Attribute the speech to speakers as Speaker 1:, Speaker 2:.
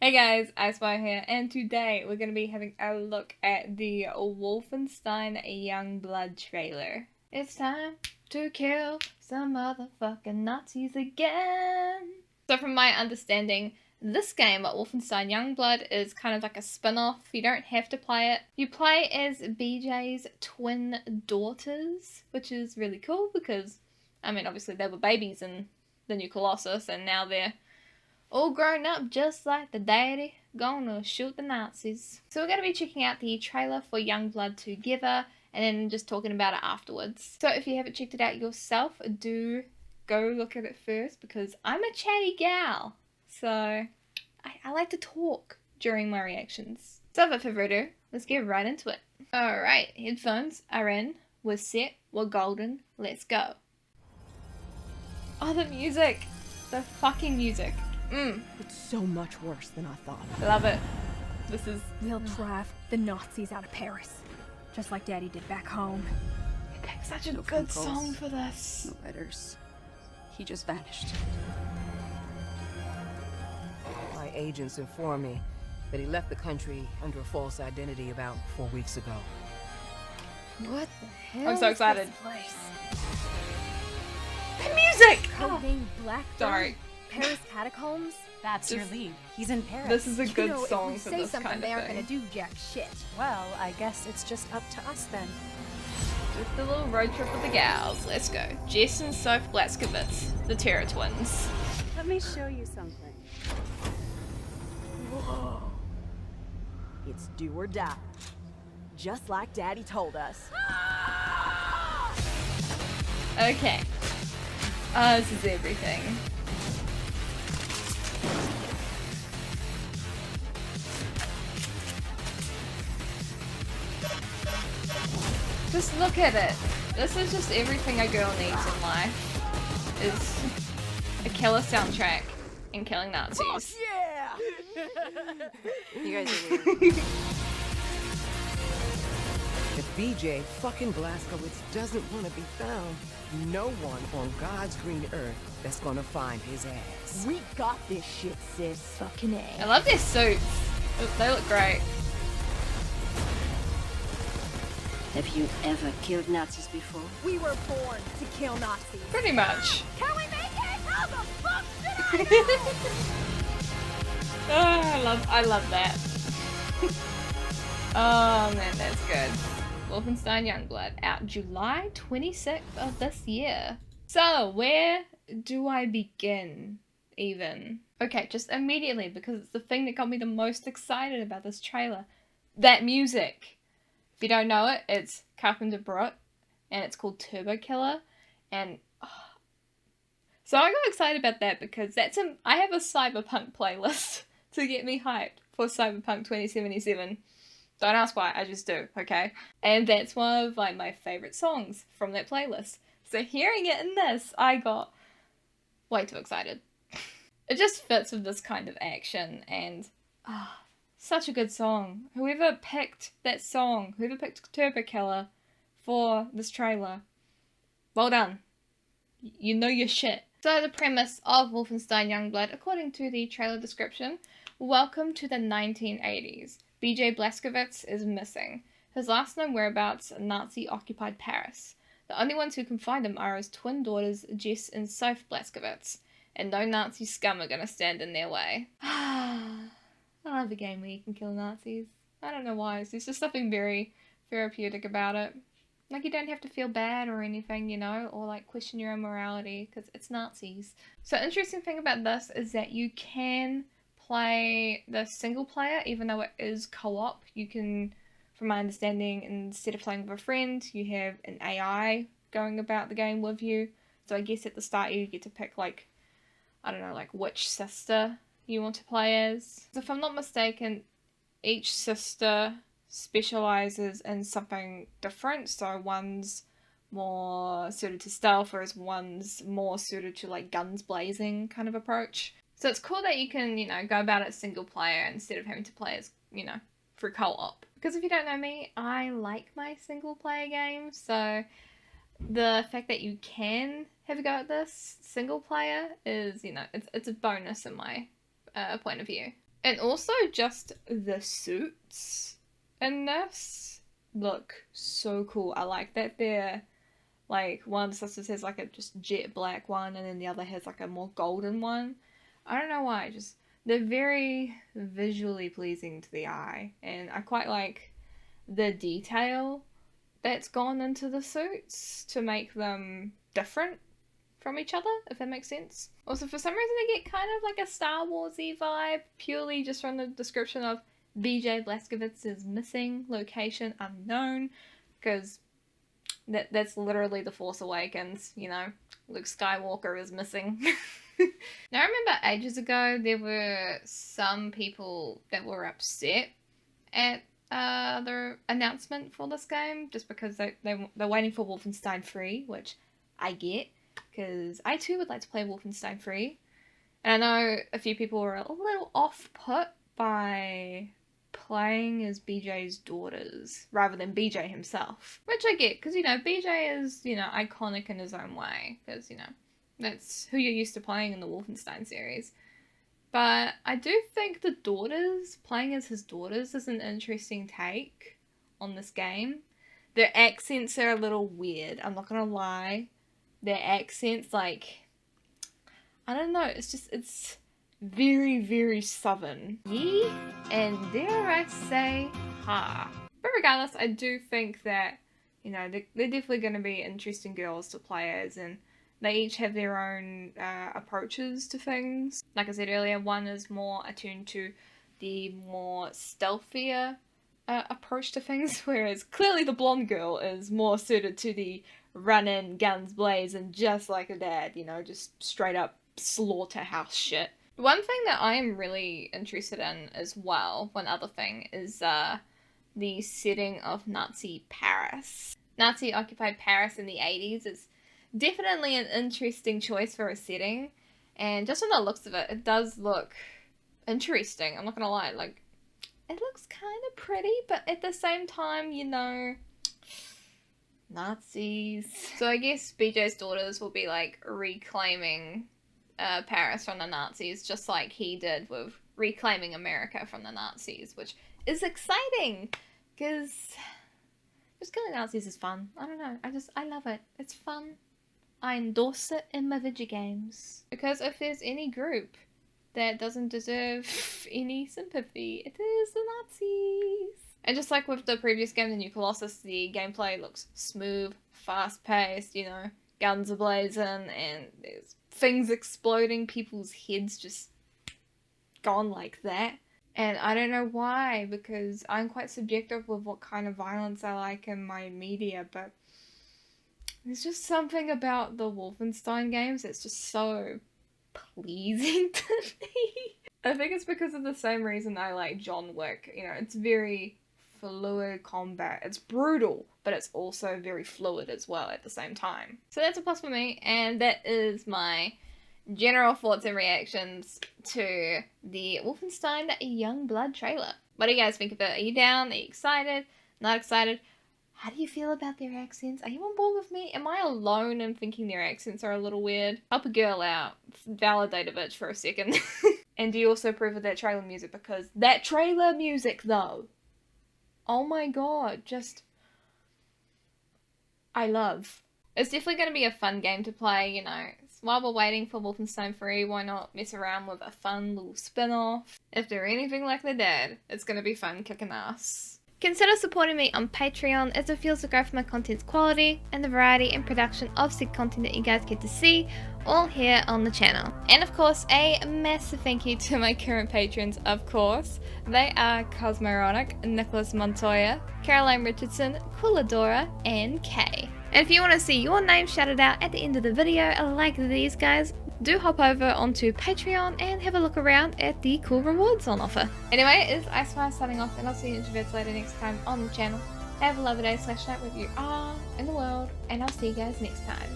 Speaker 1: Hey guys, IceWire here, and today we're going to be having a look at the Wolfenstein Youngblood trailer. It's time to kill some motherfucking Nazis again! So from my understanding, this game, Wolfenstein Youngblood, is kind of like a spin-off. You don't have to play it. You play as BJ's twin daughters, which is really cool because, I mean, obviously they were babies in the new Colossus, and now they're all grown up just like the daddy, gonna shoot the Nazis. So we're going to be checking out the trailer for Youngblood together and then just talking about it afterwards. So if you haven't checked it out yourself, do go look at it first because I'm a chatty gal. So I like to talk during my reactions. So without further ado, let's get right into it. Alright, headphones are in, we're set, we're golden, let's go. Oh, the music! The fucking music.
Speaker 2: It's so much worse than I thought.
Speaker 1: Love it. This is...
Speaker 3: We'll drive the Nazis out of Paris, just like Daddy did back home.
Speaker 1: You picked such a good song for this.
Speaker 2: No letters. He just vanished.
Speaker 4: My agents informed me that he left the country under a false identity about 4 weeks ago.
Speaker 3: What the hell?
Speaker 1: I'm so excited.
Speaker 3: Is this place?
Speaker 1: The music!
Speaker 3: Code name Black.
Speaker 1: Sorry.
Speaker 3: Paris catacombs.
Speaker 5: That's your lead. He's in Paris.
Speaker 1: This is a good
Speaker 3: You know,
Speaker 1: song
Speaker 3: if
Speaker 1: for
Speaker 3: we say
Speaker 1: this
Speaker 3: something,
Speaker 1: kind
Speaker 3: they
Speaker 1: of
Speaker 3: aren't
Speaker 1: thing.
Speaker 3: gonna do jack shit.
Speaker 5: Well, I guess it's just up to us then.
Speaker 1: Just a little road trip with the gals. Let's go. Jess and Soph Blaskowitz, the Terror Twins.
Speaker 5: Let me show you something.
Speaker 2: Whoa. It's do or die. Just like Daddy told us.
Speaker 1: Okay. This is everything. Just look at it. This is just everything a girl needs in life. Is a killer soundtrack and killing Nazis.
Speaker 2: Yeah!
Speaker 5: You guys are weird.
Speaker 4: If BJ fucking Blazkowicz doesn't want to be found, no one on God's green earth that's gonna find his ass.
Speaker 2: We got this shit, sis.
Speaker 3: Fucking
Speaker 1: I
Speaker 3: A.
Speaker 1: love their suits. They look great.
Speaker 6: Have you ever killed Nazis before?
Speaker 2: We were born to kill Nazis.
Speaker 1: Pretty much.
Speaker 2: Can we make it? How the fuck should I
Speaker 1: Oh, I love that. Oh man, that's good. Wolfenstein Youngblood, out July 26th of this year. So, where do I begin, even? Okay, just immediately, because it's the thing that got me the most excited about this trailer. That music. If you don't know it, it's Carpenter Brut, and it's called Turbo Killer, and... So I got excited about that because I have a Cyberpunk playlist to get me hyped for Cyberpunk 2077. Don't ask why, I just do, okay? And that's one of like my favourite songs from that playlist. So hearing it in this, I got way too excited. It just fits with this kind of action and such a good song. Whoever picked that song, whoever picked Turbo Killer for this trailer, well done. You know your shit. So the premise of Wolfenstein Youngblood, according to the trailer description, welcome to the 1980s. BJ Blazkowicz is missing. His last known whereabouts, Nazi-occupied Paris. The only ones who can find him are his twin daughters, Jess and Soph Blaskowitz, and no Nazi scum are gonna stand in their way. I love a game where you can kill Nazis. I don't know why, there's just something very therapeutic about it. Like, you don't have to feel bad or anything, you know, or like question your own morality, because it's Nazis. So the interesting thing about this is that you can play the single player, even though it is co-op. You can, from my understanding, instead of playing with a friend, you have an AI going about the game with you. So I guess at the start you get to pick, like, I don't know, like which sister you want to play as. So if I'm not mistaken, each sister specializes in something different. So one's more suited to stealth, whereas one's more suited to like guns blazing kind of approach. So it's cool that you can, you know, go about it single player instead of having to play as, you know, for co-op. Because if you don't know me, I like my single player games, so the fact that you can have a go at this single player is, you know, it's a bonus in my point of view. And also just the suits in this look so cool. I like that they're like, one of the sisters has like a just jet black one and then the other has like a more golden one. I don't know why, just they're very visually pleasing to the eye, and I quite like the detail that's gone into the suits to make them different from each other, if that makes sense. Also, for some reason I get kind of like a Star Wars-y vibe, purely just from the description of BJ Blazkowicz's missing location unknown, because that's literally The Force Awakens, you know, Luke Skywalker is missing. Now I remember ages ago there were some people that were upset at the announcement for this game, just because they're waiting for Wolfenstein 3, which I get, because I too would like to play Wolfenstein 3. And I know a few people were a little off-put by playing as BJ's daughters rather than BJ himself, which I get, because, you know, BJ is, you know, iconic in his own way, because, you know, that's who you're used to playing in the Wolfenstein series. But I do think the daughters, playing as his daughters, is an interesting take on this game. Their accents are a little weird, I'm not gonna lie. Their accents, like, I don't know, it's very, very southern. Yee, and dare I say, ha. But regardless, I do think that, you know, they're definitely going to be interesting girls to play as, and they each have their own approaches to things. Like I said earlier, one is more attuned to the more stealthier approach to things, whereas clearly the blonde girl is more suited to the run-in, guns blazing, just like her dad, you know, just straight up slaughterhouse shit. One thing that I am really interested in as well, one other thing, is the setting of Nazi Paris. Nazi-occupied Paris in the 80s is definitely an interesting choice for a setting, and just from the looks of it, it does look interesting, I'm not gonna lie. Like, it looks kind of pretty, but at the same time, you know, Nazis. So I guess BJ's daughters will be like reclaiming Paris from the Nazis, just like he did with reclaiming America from the Nazis, which is exciting, because just killing Nazis is fun. I don't know, I love it. It's fun. I endorse it in my video games, because if there's any group that doesn't deserve any sympathy, it is the Nazis. And just like with the previous game, The New Colossus, the gameplay looks smooth, fast-paced, you know, guns are blazing, and there's things exploding, people's heads just gone like that. And I don't know why, because I'm quite subjective with what kind of violence I like in my media, but there's just something about the Wolfenstein games that's just so pleasing to me. I think it's because of the same reason I like John Wick. You know, it's very fluid combat. It's brutal, but it's also very fluid as well at the same time. So that's a plus for me, and that is my general thoughts and reactions to the Wolfenstein Youngblood trailer. What do you guys think of it? Are you down? Are you excited? Not excited? How do you feel about their accents? Are you on board with me? Am I alone in thinking their accents are a little weird? Help a girl out. Validate a bitch for a second. And do you also approve of that trailer music? Because that trailer music, though, oh my god, just, I love. It's definitely going to be a fun game to play, you know. While we're waiting for Wolfenstein 3, why not mess around with a fun little spin-off? If they're anything like their dad, it's going to be fun kicking ass. Consider supporting me on Patreon, as it feels to grow for my content's quality and the variety and production of said content that you guys get to see, all here on the channel. And of course, a massive thank you to my current patrons, of course. They are Cosmoronic, Nicholas Montoya, Caroline Richardson, Cooladora, and Kay. And if you want to see your name shouted out at the end of the video like these guys, do hop over onto Patreon and have a look around at the cool rewards on offer. Anyway, it's IceWire signing off, and I'll see you introverts later next time on the channel. Have a lovely day / night wherever you are in the world, and I'll see you guys next time.